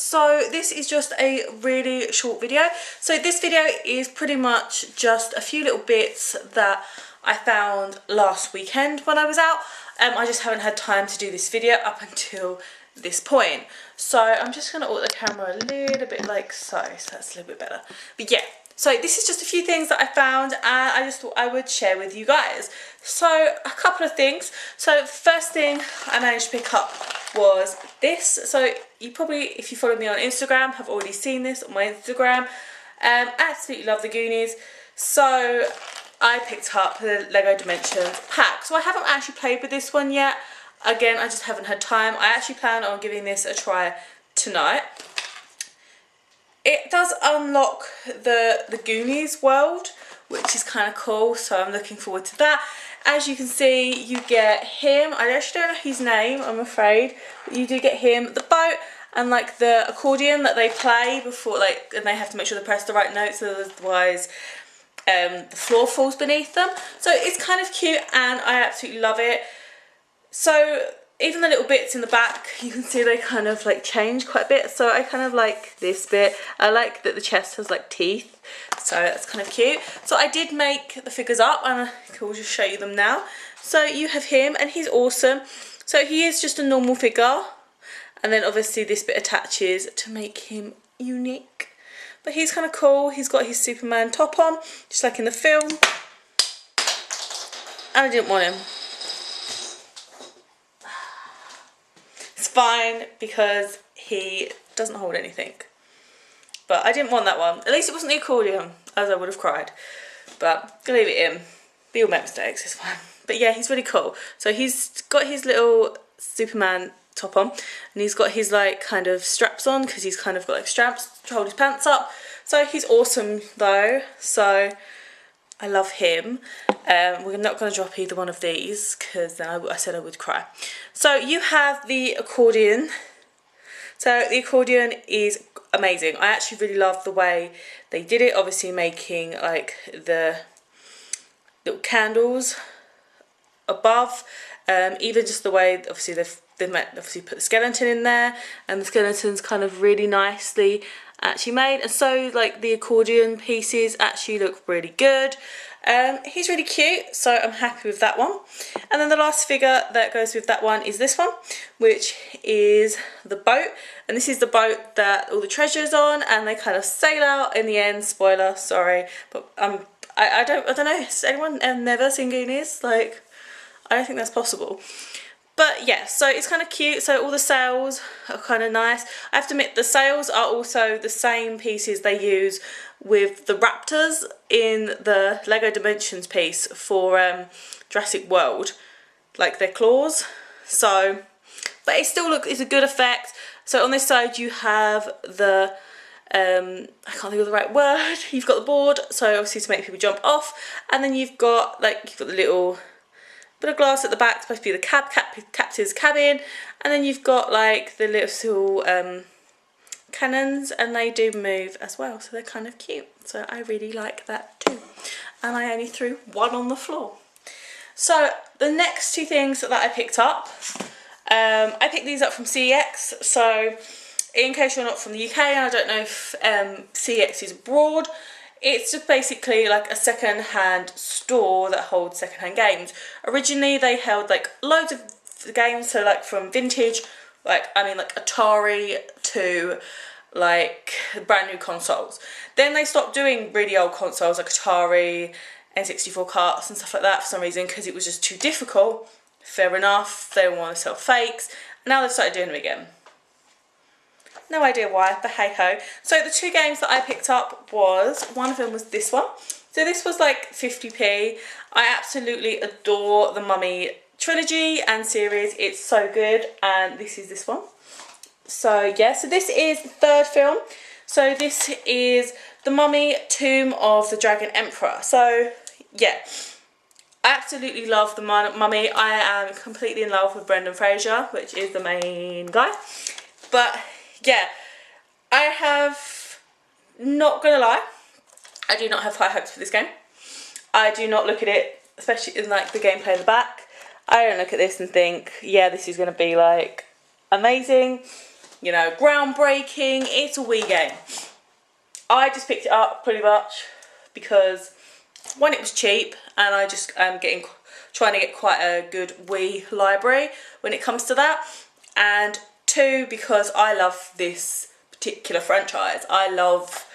so this is just a really short video. So this video is pretty much just a few little bits that I found last weekend when I was out. I just haven't had time to do this video up until this point. So I'm just going to alter the camera a little bit like so that's a little bit better. But yeah, so this is just a few things that I found and I just thought I would share with you guys. So a couple of things. So first thing I managed to pick up was this. So you probably, if you follow me on Instagram, have already seen this on my Instagram. Absolutely love the Goonies. So I picked up the Lego Dimensions pack. So I haven't actually played with this one yet. Again, I just haven't had time. I actually plan on giving this a try tonight. It does unlock the Goonies world, which is kind of cool, so I'm looking forward to that. As you can see, you get him. I actually don't know his name, I'm afraid. But you do get him, the boat, and like the accordion that they play before, like, and they have to make sure they press the right notes, otherwise the floor falls beneath them. So it's kind of cute and I absolutely love it. So even the little bits in the back, you can see they kind of like change quite a bit. So I kind of like this bit. I like that the chest has like teeth, so that's kind of cute. So I did make the figures up and I will just show you them now. So you have him and he's awesome. So he is just a normal figure, and then obviously this bit attaches to make him unique. But he's kind of cool. He's got his Superman top on, just like in the film. And I didn't want him. It's fine because he doesn't hold anything. But I didn't want that one. At least it wasn't the accordion, as I would have cried. But gonna leave it in. We all make mistakes, it's fine. But yeah, he's really cool. So he's got his little Superman top on, and he's got his like kind of straps on because he's kind of got like straps to hold his pants up. So he's awesome though. So I love him. We're not going to drop either one of these because then I said I would cry. So you have the accordion. So the accordion is amazing. I actually really love the way they did it. Obviously making like the little candles above. Even just the way, obviously they've obviously put the skeleton in there, and the skeleton's kind of really nicely actually made, and so like the accordion pieces actually look really good. He's really cute, so I'm happy with that one. And then the last figure that goes with that one is this one, which is the boat, and this is the boat that all the treasure's on, and they kind of sail out in the end. Spoiler, sorry, but I don't know, has anyone never seen Goonies? Like, I don't think that's possible. But yeah, so it's kind of cute. So all the sails are kind of nice. I have to admit, the sails are also the same pieces they use with the raptors in the Lego Dimensions piece for Jurassic World, like their claws. So, but it still it's a good effect. So on this side you have the I can't think of the right word. You've got the board, so obviously to make people jump off, and then you've got the little bit of glass at the back, supposed to be the captain's cabin, and then you've got like the little cannons, and they do move as well, so they're kind of cute. So I really like that too, and I only threw one on the floor. So the next two things that I picked up, I picked these up from CEX. So in case you're not from the UK, and I don't know if CEX is abroad, it's just basically like a second-hand store that holds second-hand games. Originally they held like loads of games, so like from vintage, like Atari to like brand new consoles. Then they stopped doing really old consoles like Atari, N64 carts and stuff like that for some reason, because it was just too difficult. Fair enough, they want to sell fakes, and now they've started doing them again. No idea why, but hey ho. So the two games that I picked up one of them was this one. So this was like 50p. I absolutely adore the Mummy trilogy and series. It's so good, and this is this one. So yeah, so this is the third film. So this is The Mummy, Tomb of the Dragon Emperor. So yeah, I absolutely love the Mummy. I am completely in love with Brendan Fraser, which is the main guy. But yeah, I have, not gonna lie, I do not have high hopes for this game. I do not look at it, especially in like the gameplay in the back, I don't look at this and think, yeah, this is gonna be like amazing. you know, groundbreaking. It's a Wii game. I just picked it up pretty much because one, it was cheap, and I just am trying to get quite a good Wii library when it comes to that, and two, because I love this particular franchise. I love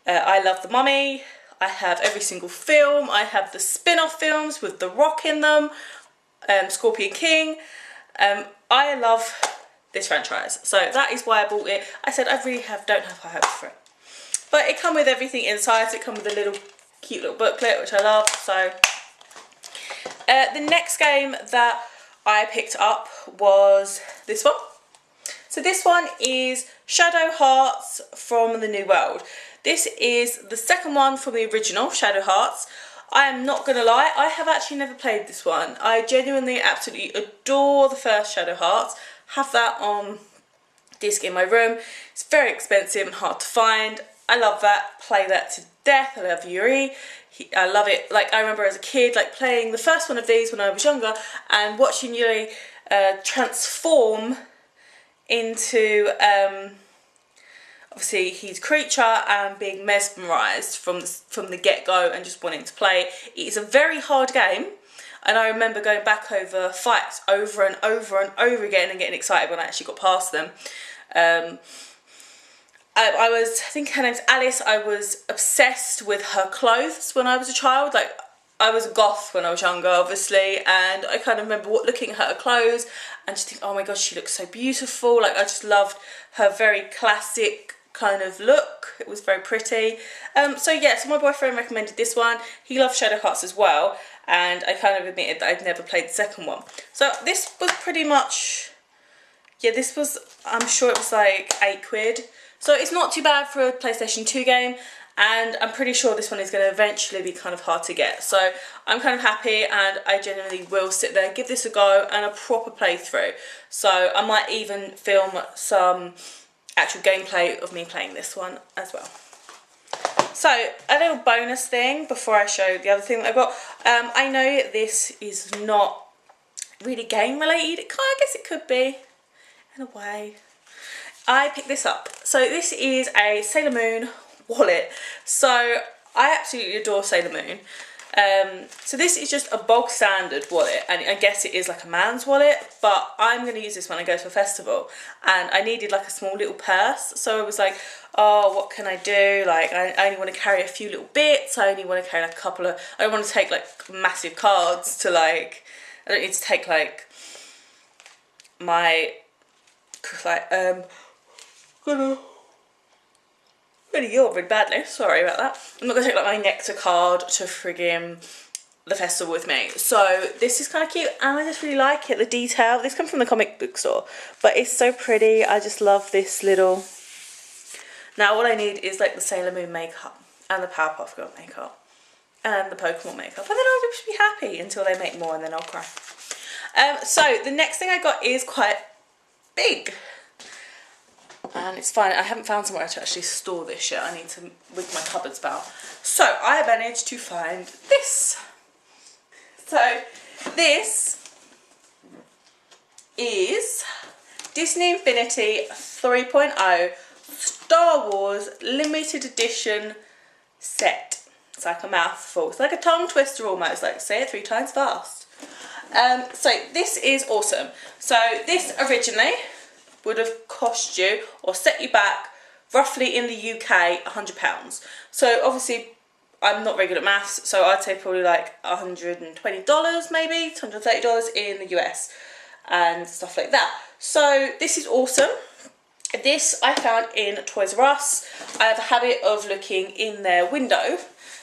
The Mummy. I have every single film. I have the spin-off films with The Rock in them, Scorpion King. I love this franchise, so that is why I bought it. I said I really don't have high hopes for it. But it comes with everything inside, so it comes with a little cute little booklet, which I love. So the next game that I picked up was this one. So this one is Shadow Hearts from the New World. This is the second one from the original Shadow Hearts. I am not going to lie, I have actually never played this one. I genuinely absolutely adore the first Shadow Hearts. Have that on disc in my room. It's very expensive and hard to find. I love that, play that to death. I love Yuri. I love it. Like, I remember as a kid, like, playing the first one of these when I was younger and watching Yuri transform into obviously his creature and being mesmerised from the get-go and just wanting to play. It is a very hard game, and I remember going back over fights over and over and over again and getting excited when I actually got past them. I think her name's Alice. I was obsessed with her clothes when I was a child. Like, I was a goth when I was younger, obviously, and I kind of remember looking at her clothes and just think, oh my gosh, she looks so beautiful. Like, I just loved her very classic kind of look. It was very pretty. So yeah, so my boyfriend recommended this one. He loves Shadow Hearts as well, and I kind of admitted that I'd never played the second one. So this was pretty much, yeah, this was, I'm sure it was like £8. So it's not too bad for a PlayStation 2 game, and I'm pretty sure this one is going to eventually be kind of hard to get. So I'm kind of happy, and I genuinely will sit there, give this a go, and a proper playthrough. So I might even film some actual gameplay of me playing this one as well. So a little bonus thing before I show the other thing that I got. I know this is not really game related. I guess it could be in a way. I picked this up. So this is a Sailor Moon wallet. So I absolutely adore Sailor Moon. So this is just a bog standard wallet, and I guess it is like a man's wallet, but I'm going to use this when I go to a festival, and I needed like a small little purse. So I was like, oh, what can I do? Like, I only want to carry a few little bits. I only want to carry like a couple of, I don't want to take like massive cards to like, I don't need to take like my, like, really yawn really badly, sorry about that. I'm not going to take like my Nectar card to friggin' the festival with me. So this is kind of cute, and I just really like it, the detail. This comes from the comic book store, but it's so pretty. I just love this little. Now all I need is like the Sailor Moon makeup and the Powerpuff Girl makeup and the Pokemon makeup, and then I'll just be happy until they make more, and then I'll cry. So the next thing I got is quite big. And it's fine, I haven't found somewhere to actually store this yet. I need to wig my cupboards about. So I managed to find this. So this is Disney Infinity 3.0 Star Wars limited edition set. It's like a mouthful. It's like a tongue twister almost, like say it 3 times fast. So this is awesome. So this originally would have cost you or set you back roughly in the UK £100. So obviously I'm not very good at maths, so I'd say probably like $120 maybe, $130 in the US and stuff like that. So this is awesome. This I found in Toys R Us. I have a habit of looking in their window.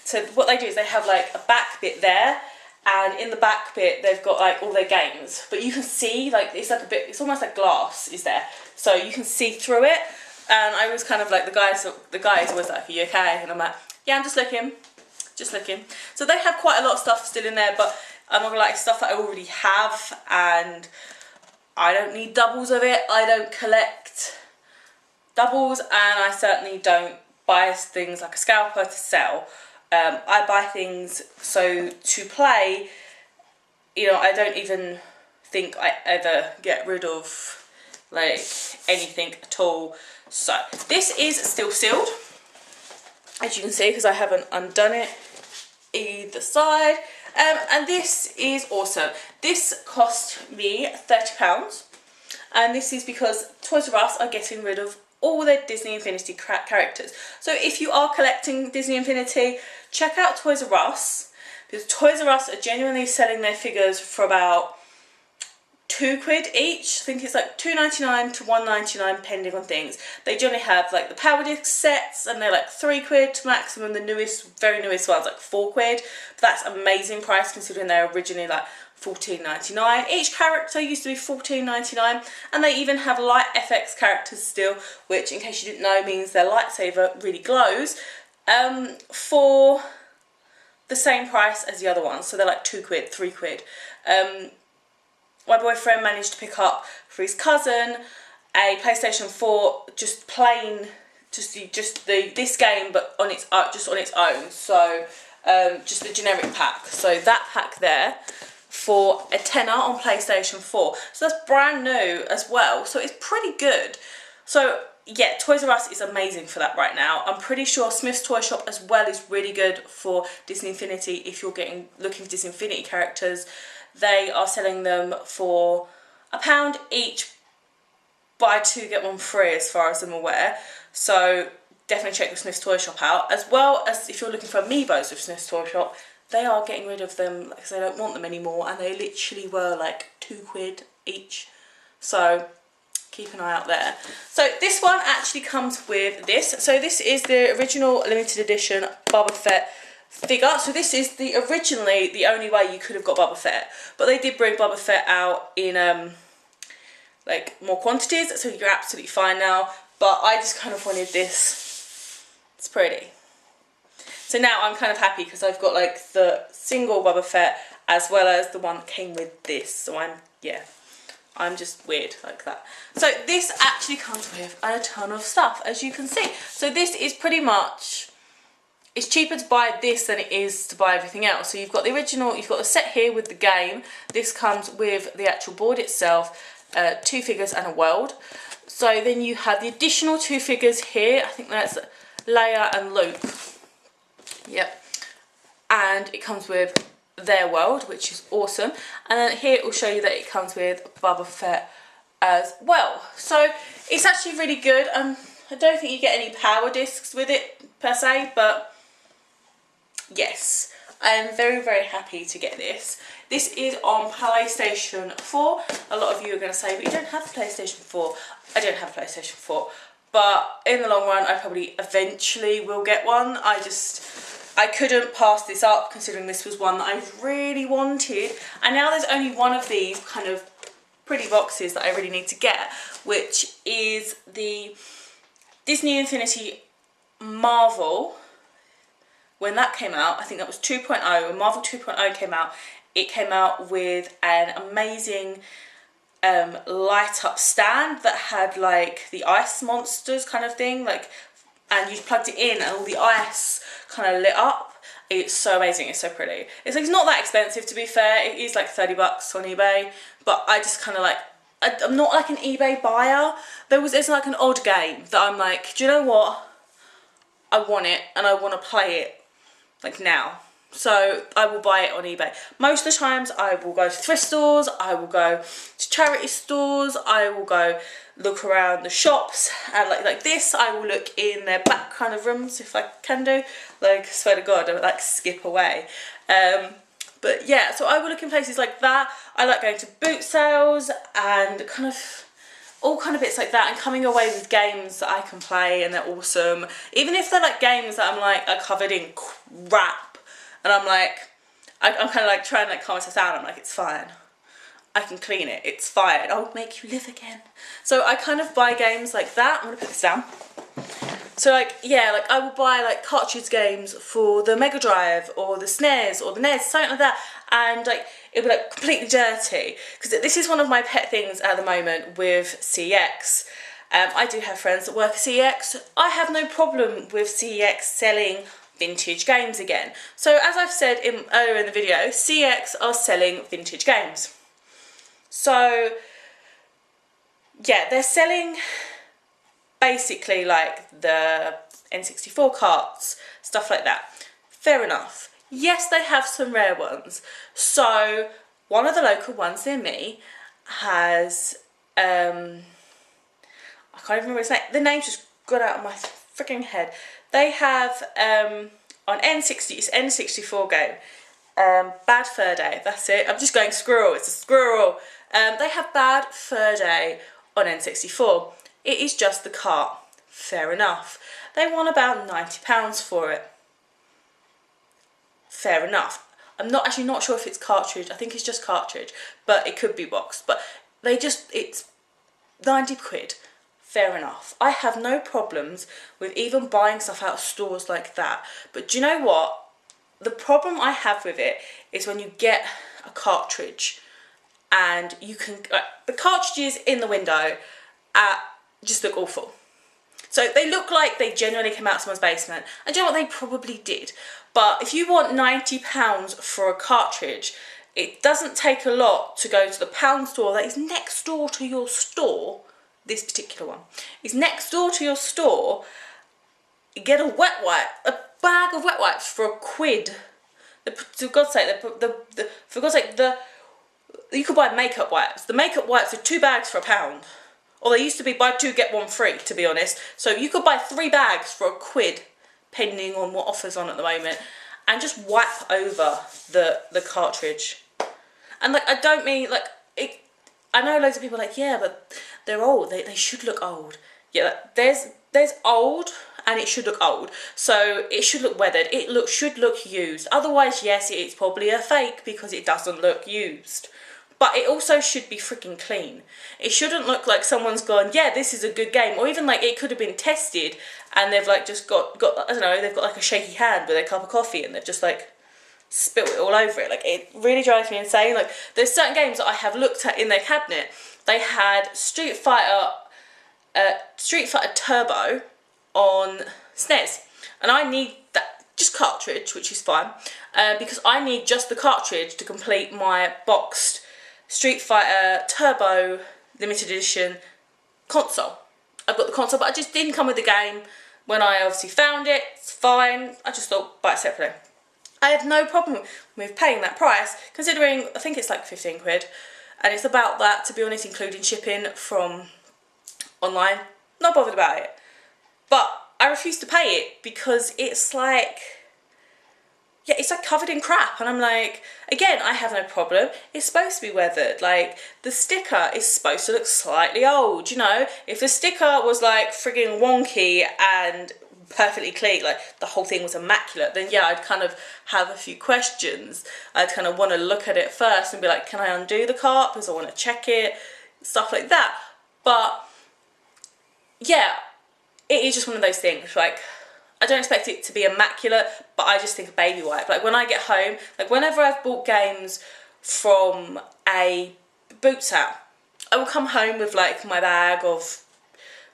So what they do is they have like a back bit there, and in the back bit they've got like all their games, but you can see like it's like a bit, it's almost like glass is there, so you can see through it. And I was kind of like, the guys always like, are you okay? And I'm like, yeah, I'm just looking. So they have quite a lot of stuff still in there, but I'm not gonna like stuff that I already have, and I don't need doubles of it. I don't collect doubles, and I certainly don't buy things like a scalper to sell. I buy things so to play. You know, I don't even think I ever get rid of like anything at all. So this is still sealed, as you can see, because I haven't undone it either side. And this is awesome. This cost me £30, and this is because Toys R Us are getting rid of all their Disney Infinity characters. So if you are collecting Disney Infinity, check out Toys R Us, because Toys R Us are genuinely selling their figures for about £2 each. I think it's like £2.99 to £1.99 depending on things. They generally have like the Power Disc sets, and they're like £3 to maximum. The newest, very newest ones like £4. But that's amazing price considering they're originally like £14.99. Each character used to be £14.99, and they even have light FX characters still, which in case you didn't know means their lightsaber really glows, for the same price as the other ones. So they're like £2, £3. My boyfriend managed to pick up for his cousin a PlayStation 4, just plain, this game, but on its own. So just the generic pack. So that pack there for a tenner on PlayStation 4. So that's brand new as well. So it's pretty good. So yeah, Toys R Us is amazing for that right now. I'm pretty sure Smith's Toy Shop as well is really good for Disney Infinity if you're looking for Disney Infinity characters. They are selling them for £1 each, buy 2 get 1 free as far as I'm aware. So definitely check the Smith's Toy Shop out, as well as if you're looking for amiibos with Smith's Toy Shop. They are getting rid of them because they don't want them anymore, and they literally were like £2 each. So keep an eye out there. So this one actually comes with this. So this is the original limited edition Boba Fett figure. So this is originally the only way you could have got Boba Fett, but they did bring Boba Fett out in like more quantities, so you're absolutely fine now. But I just kind of wanted this. It's pretty. So now I'm kind of happy because I've got like the single Boba Fett as well as the one that came with this. So I'm just weird like that. So this actually comes with a ton of stuff, as you can see. So this is pretty much, it's cheaper to buy this than it is to buy everything else. So you've got the original, you've got the set here with the game. This comes with the actual board itself, 2 figures and a world. So then you have the additional 2 figures here. I think that's Leia and Luke. Yep. And it comes with their world, which is awesome. And then here it will show you that it comes with Boba Fett as well. So it's actually really good. I don't think you get any power discs with it per se, but yes, I am very, very happy to get this. This is on PlayStation 4. A lot of you are going to say, but you don't have a PlayStation 4. I don't have a PlayStation 4. But in the long run, I probably eventually will get one. I couldn't pass this up considering this was one that I really wanted. And now there's only one of these kind of pretty boxes that I really need to get, which is the Disney Infinity Marvel. When that came out, I think that was 2.0, when Marvel 2.0 came out, it came out with an amazing light up stand that had like the ice monsters kind of thing, like, and you plugged it in and all the ice kind of lit up. It's so amazing, it's so pretty. It's like, it's not that expensive, to be fair. It is like 30 bucks on eBay, but I just kind of like, I'm not like an eBay buyer. There's like an odd game that I'm like, do you know what? I want it and I want to play it like now. So I will buy it on eBay. Most of the times I will go to thrift stores, I will go to charity stores, I will go look around the shops, and like this, I will look in their back kind of rooms if I can do. Like, I swear to God, I would like skip away. But yeah, so I will look in places like that. I like going to boot sales and kind of all kind of bits like that, and coming away with games that I can play and they're awesome. Even if they're like games that I'm like are covered in crap, and I'm like, I'm kind of like trying to like calm myself down. I'm like, it's fine. I can clean it. It's fine. I'll make you live again. So I kind of buy games like that. I'm gonna put this down. So like, yeah, like I will buy like cartridge games for the Mega Drive or the SNES or the NES, something like that, and like it would be like completely dirty, because this is one of my pet things at the moment with CEX. I do have friends that work at CEX. I have no problem with CEX selling vintage games again. So as I've said earlier in the video, CEX are selling vintage games. So yeah, they're selling basically like the N64 carts, stuff like that. Fair enough. Yes, they have some rare ones. So one of the local ones near me has I can't even remember his name. The name just got out of my freaking head. They have on N60, it's N64 game. Bad Fur Day, that's it. I'm just going squirrel, it's a squirrel. They have Bad Fur Day on N64. It is just the cart. Fair enough. They want about £90 for it. Fair enough. I'm actually not sure if it's cartridge. I think it's just cartridge, but it could be boxed. But it's 90 quid. Fair enough. I have no problems with even buying stuff out of stores like that. But do you know what? The problem I have with it is when you get a cartridge and you can... the cartridges in the window just look awful. So they look like they genuinely came out of someone's basement. And do you know what? They probably did. But if you want £90 for a cartridge, it doesn't take a lot to go to the pound store that is next door to your store. This particular one is next door to your store. You get a wet wipe, a bag of wet wipes for £1. For God's sake, you could buy makeup wipes. The makeup wipes are 2 bags for £1. Or they used to be buy 2 get 1 free, to be honest. So you could buy 3 bags for £1, depending on what offer's on at the moment, and just wipe over the cartridge. And like, I don't mean like it. I know loads of people are like, yeah, but they're old. They should look old. Yeah, there's old, and it should look old. So it should look weathered. It should look used. Otherwise, yes, it's probably a fake because it doesn't look used. But it also should be freaking clean. It shouldn't look like someone's gone, yeah, this is a good game. Or even like it could have been tested and they've like just got I don't know, they've got like a shaky hand with a cup of coffee and they've just like spilt it all over it. Like, it really drives me insane. Like, there's certain games that I have looked at in their cabinet. They had Street Fighter Turbo on SNES. And I need that, just cartridge, which is fine. Because I need just the cartridge to complete my boxed Street Fighter Turbo limited edition console. I've got the console, but I just didn't come with the game when I obviously found it. It's fine. I just thought buy it separately. I had no problem with paying that price, considering I think it's like 15 quid, and it's about that, to be honest, including shipping from online. Not bothered about it. But I refuse to pay it because it's like, yeah, it's like covered in crap, and I'm like, again, I have no problem. It's supposed to be weathered. Like, the sticker is supposed to look slightly old, you know? If the sticker was like frigging wonky and perfectly clean, like the whole thing was immaculate, then yeah, I'd kind of have a few questions. I'd kind of want to look at it first and be like, can I undo the cart because I want to check it, stuff like that. But yeah, it is just one of those things. Like, I don't expect it to be immaculate, but I just think a baby wipe. Like, when I get home, like whenever I've bought games from a boot sale, I will come home with like my bag of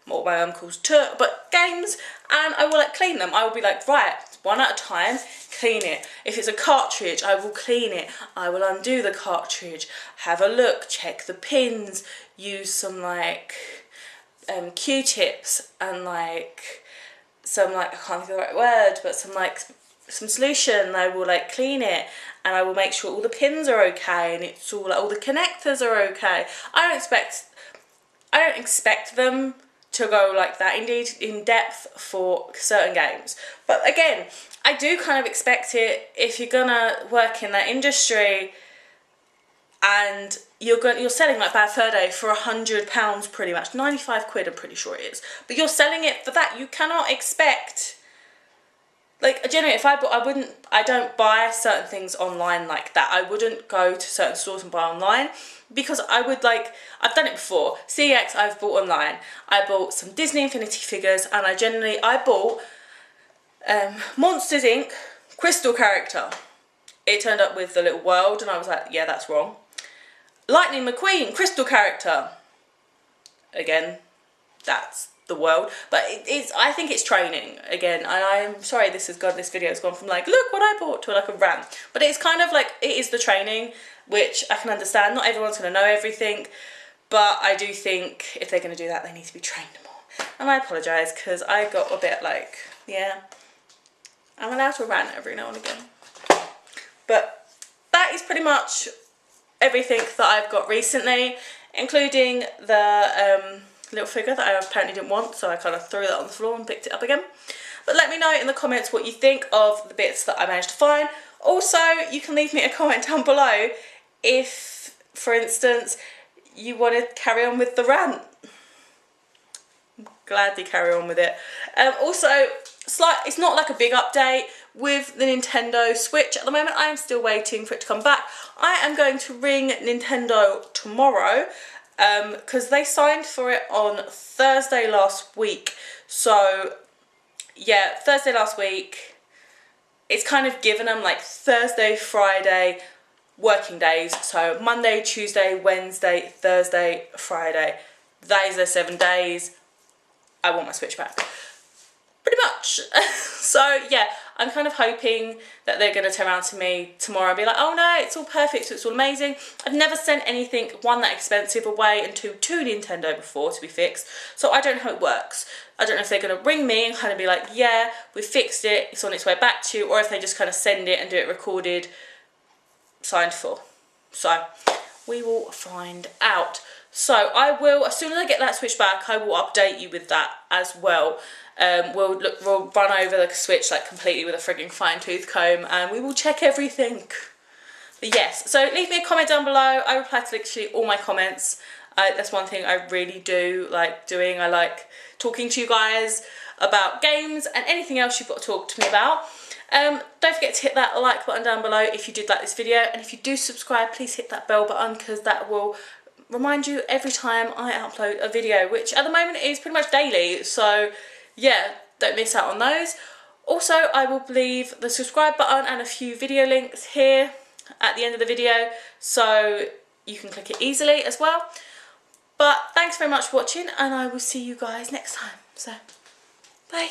what my mum calls but games, and I will like clean them. I will be like, right, one at a time, clean it. If it's a cartridge, I will clean it. I will undo the cartridge, have a look, check the pins, use some like Q-tips and like some like, I can't think of the right word, but some solution. I will like clean it, and I will make sure all the pins are okay and it's all like, all the connectors are okay. I don't expect them to go like that indeed in depth for certain games, but again, I do kind of expect it if you're gonna work in that industry and you're selling like Bad Fur Day for £100 pretty much, 95 quid I'm pretty sure it is, but you're selling it for that. You cannot expect, like, generally, I don't buy certain things online like that. I wouldn't go to certain stores and buy online, because I would like, I've done it before. CX I've bought online. I bought some Disney Infinity figures, and I bought Monsters Inc. Crystal character. It turned up with the little world, and I was like, yeah, that's wrong. Lightning McQueen Crystal character. Again, that's the world, but I think it's training again, and I'm sorry this video has gone from like, look what I bought, to like a rant, but it's kind of like, it is the training, which I can understand. Not everyone's going to know everything, But I do think if they're going to do that, they need to be trained more. And I apologise because I got a bit like, yeah, I'm allowed to rant every now and again. But that is pretty much everything that I've got recently, including the little figure that I apparently didn't want, so I kind of threw that on the floor and picked it up again. But let me know in the comments what you think of the bits that I managed to find. Also, you can leave me a comment down below if, for instance, you want to carry on with the rant. Gladly carry on with it. Also, it's not like a big update with the Nintendo Switch at the moment. I am still waiting for it to come back. I am going to ring Nintendo tomorrow because they signed for it on Thursday last week. So yeah, Thursday last week. It's kind of given them like Thursday, Friday working days. So Monday, Tuesday, Wednesday, Thursday, Friday. That is their 7 days. I want my Switch back. Pretty much. So yeah, I'm kind of hoping that they're going to turn around to me tomorrow and be like, oh no, it's all perfect, it's all amazing. I've never sent anything, one, that expensive away, and two, to Nintendo before to be fixed. So I don't know how it works. I don't know if they're going to ring me and kind of be like, yeah, we fixed it, it's on its way back to you, or if they just kind of send it and do it recorded, signed for. So we will find out. So I will, as soon as I get that Switch back, I will update you with that as well. We'll run over the Switch like completely with a frigging fine tooth comb, and we will check everything. But yes, so leave me a comment down below. I reply to literally all my comments. That's one thing I really do like doing. I like talking to you guys about games and anything else you've got to talk to me about. Don't forget to hit that like button down below if you did like this video, and if you do subscribe, please hit that bell button because that will remind you every time I upload a video, which at the moment is pretty much daily. So yeah, don't miss out on those. Also, I will leave the subscribe button and a few video links here at the end of the video, so you can click it easily as well. But thanks very much for watching, and I will see you guys next time. So, bye.